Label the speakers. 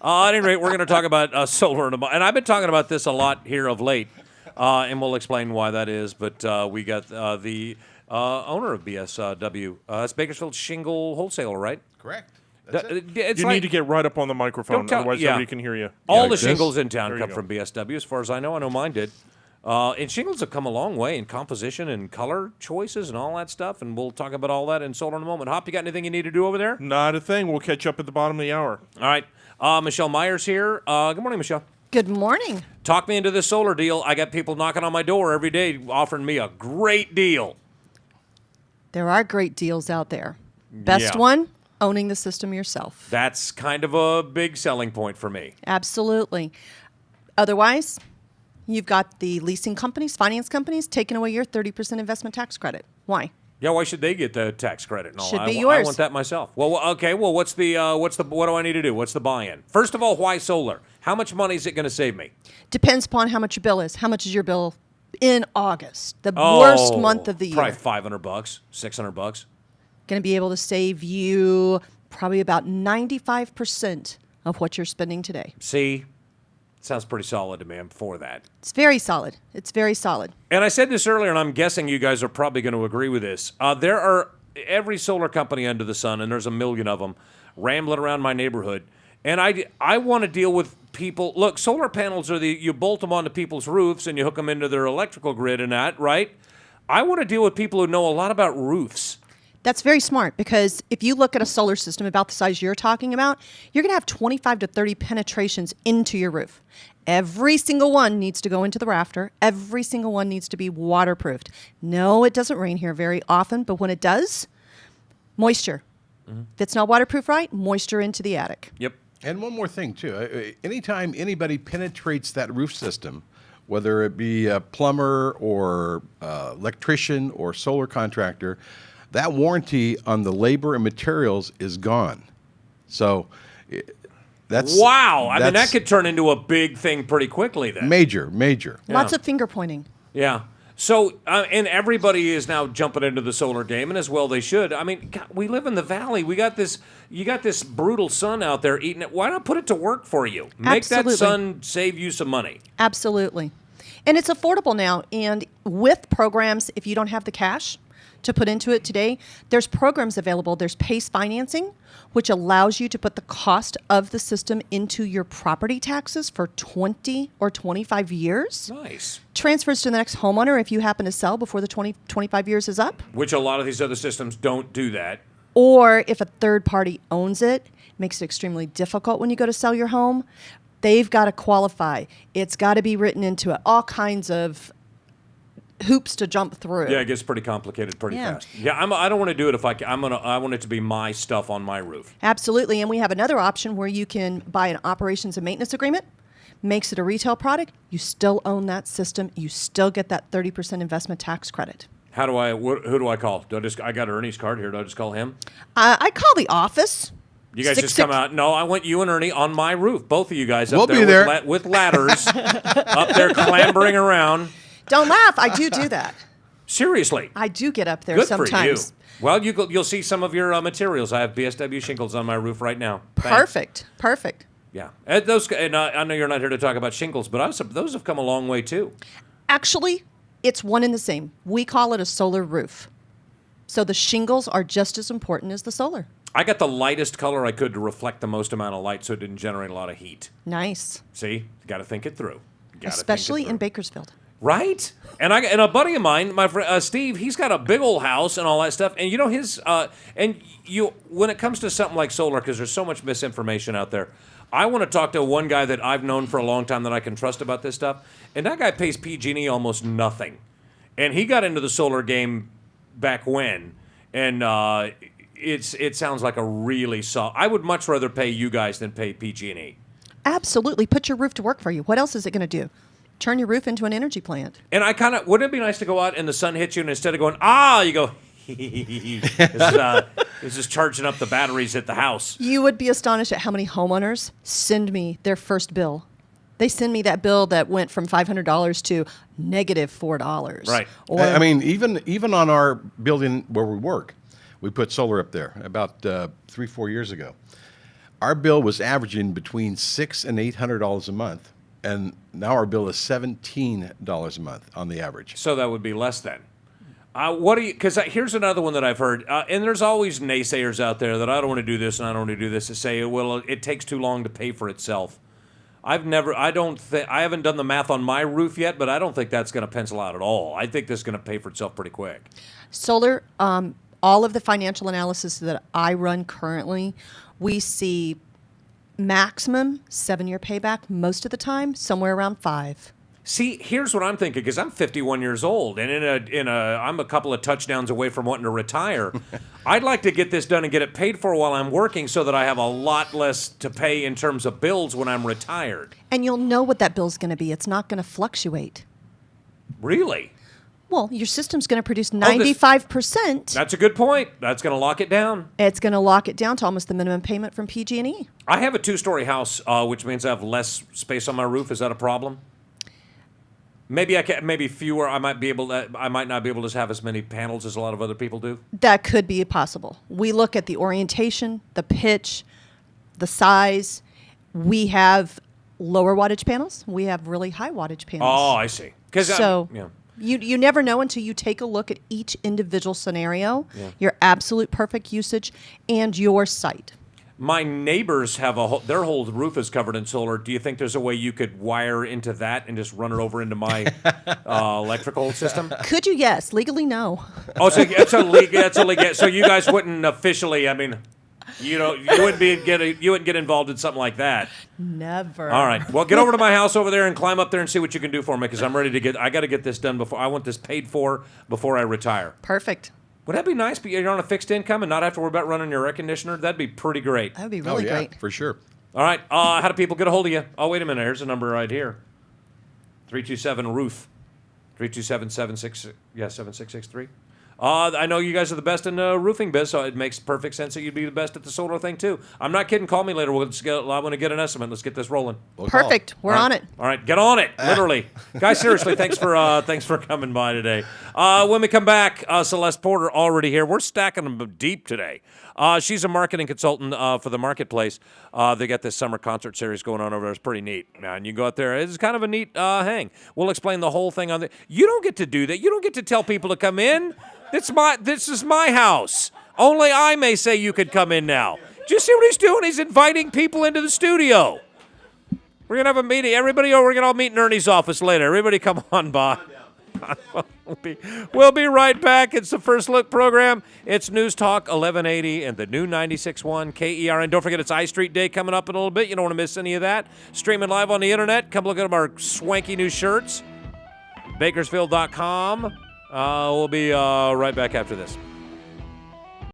Speaker 1: At any rate, we're going to talk about solar, and I've been talking about this a lot here of late, and we'll explain why that is. But we got the owner of BSW. It's Bakersfield Shingle Wholesaler, right?
Speaker 2: Correct.
Speaker 1: It's
Speaker 3: You need to get right up on the microphone, otherwise nobody can hear you.
Speaker 1: All
Speaker 3: Like
Speaker 1: the
Speaker 3: this.
Speaker 1: shingles in town
Speaker 3: There
Speaker 1: come
Speaker 3: you
Speaker 1: from BSW, as far as I know. I know mine did. And shingles have come a long way in composition and color choices and all that stuff, and we'll talk about all that in solar in a moment. Hop, you got anything you need to do over there?
Speaker 3: Not a thing. We'll catch up at the bottom of the hour.
Speaker 1: All right. Michelle Myers here. Good morning, Michelle.
Speaker 4: Good morning.
Speaker 1: Talk me into this solar deal. I got people knocking on my door every day offering me a great deal.
Speaker 4: There are great deals out there. Best
Speaker 1: Yeah.
Speaker 4: one, owning the system yourself.
Speaker 1: That's kind of a big selling point for me.
Speaker 4: Absolutely. Otherwise, you've got the leasing companies, finance companies, taking away your 30% investment tax credit. Why?
Speaker 1: Yeah, why should they get the tax credit and all?
Speaker 4: Should be
Speaker 1: I
Speaker 4: yours.
Speaker 1: want that myself. Well, okay. Well, what do I need to do? What's the buy-in? First of all, why solar? How much money is it going to save me?
Speaker 4: Depends upon how much your bill is. How much is your bill in August, the worst month of the year?
Speaker 1: Probably $500, $600.
Speaker 4: Going to be able to save you probably about 95% of what you're spending today.
Speaker 1: See, sounds pretty solid to me. I'm for that.
Speaker 4: It's very solid. It's very solid.
Speaker 1: And I said this earlier, and I'm guessing you guys are probably going to agree with this. There are every solar company under the sun, and there's a million of them, rambling around my neighborhood. And I want to deal with people. Look, solar panels are you bolt them onto people's roofs and you hook them into their electrical grid and that, right? I want to deal with people who know a lot about roofs.
Speaker 4: That's very smart, because if you look at a solar system about the size you're talking about, you're going to have 25 to 30 penetrations into your roof. Every single one needs to go into the rafter. Every single one needs to be waterproofed. No, it doesn't rain here very often, but when it does, moisture. If it's not waterproof right, moisture into the attic.
Speaker 1: Yep.
Speaker 2: And one more thing, too. Anytime anybody penetrates that roof system, whether it be a plumber or electrician or solar contractor, that warranty on the labor and materials is gone. So that's...
Speaker 1: Wow. I mean, that could turn into a big thing pretty quickly then.
Speaker 2: Major.
Speaker 4: Lots of finger pointing.
Speaker 1: Yeah. So, and everybody is now jumping into the solar game, and as well they should. I mean, God, we live in the valley. You got this brutal sun out there eating it. Why not put it to work for you? Make
Speaker 4: Absolutely.
Speaker 1: that sun save you some money.
Speaker 4: Absolutely. And it's affordable now. And with programs, if you don't have the cash to put into it today, there's programs available. There's PACE financing, which allows you to put the cost of the system into your property taxes for 20 or 25 years.
Speaker 1: Nice.
Speaker 4: Transfers to the next homeowner if you happen to sell before the 25 years is up.
Speaker 1: Which a lot of these other systems don't do that.
Speaker 4: Or if a third party owns it, makes it extremely difficult when you go to sell your home. They've got to qualify. It's got to be written into it. All kinds of hoops to jump through.
Speaker 1: Yeah, it gets pretty complicated pretty
Speaker 4: Yeah.
Speaker 1: fast. Yeah, I don't want to do it if I can. I want it to be my stuff on my roof.
Speaker 4: Absolutely. And we have another option where you can buy an operations and maintenance agreement, makes it a retail product. You still own that system. You still get that 30% investment tax credit.
Speaker 1: Who do I call? I got Ernie's card here. Do I just call him?
Speaker 4: I call the office.
Speaker 1: You guys just come out. No, I want you and Ernie on my roof. Both of you guys up
Speaker 2: We'll
Speaker 1: there,
Speaker 2: be there.
Speaker 1: with ladders up there clambering around.
Speaker 4: Don't laugh. I do that.
Speaker 1: Seriously.
Speaker 4: I do get up there
Speaker 1: Good
Speaker 4: sometimes.
Speaker 1: for you. Well, you'll see some of your materials. I have BSW shingles on my roof right now. Thanks.
Speaker 4: Perfect.
Speaker 1: Yeah. And I know you're not here to talk about shingles, but those have come a long way too.
Speaker 4: Actually, it's one and the same. We call it a solar roof. So the shingles are just as important as the solar.
Speaker 1: I got the lightest color I could to reflect the most amount of light so it didn't generate a lot of heat.
Speaker 4: Nice.
Speaker 1: See? You got to think it through.
Speaker 4: Especially in Bakersfield.
Speaker 1: Right? And a buddy of mine, my friend Steve, he's got a big old house and all that stuff. And you know when it comes to something like solar, because there's so much misinformation out there, I want to talk to one guy that I've known for a long time that I can trust about this stuff. And that guy pays PG&E almost nothing. And he got into the solar game back when. And it sounds like a really solid. I would much rather pay you guys than pay PG&E.
Speaker 4: Absolutely. Put your roof to work for you. What else is it going to do? Turn your roof into an energy plant.
Speaker 1: And wouldn't it be nice to go out and the sun hits you and instead of going, you go, it's just charging up the batteries at the house.
Speaker 4: You would be astonished at how many homeowners send me their first bill. They send me that bill that went from $500 to -$4.
Speaker 1: Right.
Speaker 2: I mean, even on our building where we work, we put solar up there about 3-4 years ago. our bill was averaging between $600 and $800 a month, and now our bill is $17 a month on the average.
Speaker 1: So that would be less than. What do you? Because here's another one that I've heard, and there's always naysayers out there that I don't want to do this and I don't want to do this, to say, well, it takes too long to pay for itself. I haven't done the math on my roof yet, but I don't think that's going to pencil out at all. I think this is going to pay for itself pretty quick.
Speaker 4: Solar, all of the financial analysis that I run currently, we see maximum 7-year payback most of the time, somewhere around 5.
Speaker 1: See, here's what I'm thinking, because I'm 51 years old, and I'm a couple of touchdowns away from wanting to retire. I'd like to get this done and get it paid for while I'm working, so that I have a lot less to pay in terms of bills when I'm retired.
Speaker 4: And you'll know what that bill's going to be. It's not going to fluctuate.
Speaker 1: Really?
Speaker 4: Well, your system's going to produce 95%.
Speaker 1: That's a good point. That's going to lock it down.
Speaker 4: It's going to lock it down to almost the minimum payment from PG&E.
Speaker 1: I have a 2-story house, which means I have less space on my roof. Is that a problem? Maybe fewer. I might not be able to have as many panels as a lot of other people do.
Speaker 4: That could be possible. We look at the orientation, the pitch, the size. We have lower wattage panels. We have really high wattage panels.
Speaker 1: Oh, I see.
Speaker 4: You never know until you take a look at each individual scenario, your absolute perfect usage, and your site.
Speaker 1: My neighbors have their whole roof is covered in solar. Do you think there's a way you could wire into that and just run it over into my electrical system?
Speaker 4: Could you? Yes. Legally, no.
Speaker 1: Oh, so it's illegal. So you guys wouldn't officially. I mean, you wouldn't get involved in something like that.
Speaker 4: Never.
Speaker 1: All right. Well, get over to my house over there and climb up there and see what you can do for me, because I'm ready to I got to get this done before I want this paid for before I retire.
Speaker 4: Perfect.
Speaker 1: Would that be nice? But you're on a fixed income and not have to worry about running your air conditioner. That'd be pretty great.
Speaker 4: That would be really great.
Speaker 2: For sure.
Speaker 1: All right. How do people get a hold of you? Oh, wait a minute. Here's a number right here. 327-ROOF. 327-7663. I know you guys are the best in the roofing biz, so it makes perfect sense that you'd be the best at the solar thing, too. I'm not kidding. Call me later. I want to get an estimate. Let's get this rolling.
Speaker 4: Perfect. We're on it.
Speaker 1: All right. Get on it, literally. Guys, seriously, thanks for coming by today. When we come back, Celeste Porter already here. We're stacking them deep today. She's a marketing consultant for the Marketplace. They got this summer concert series going on over there. It's pretty neat, man. You go out there. It's kind of a neat hang. We'll explain the whole thing on there. You don't get to do that. You don't get to tell people to come in. This is my house. Only I may say you could come in now. Do you see what he's doing? He's inviting people into the studio. We're going to have a meeting. We're going to all meet in Ernie's office later. Everybody come on by. We'll be right back. It's the First Look program. It's News Talk 1180 and the new 96.1 KER. And don't forget, it's I Street Day coming up in a little bit. You don't want to miss any of that. Streaming live on the internet. Come look at our swanky new shirts. Bakersfield.com. We'll be right back after this.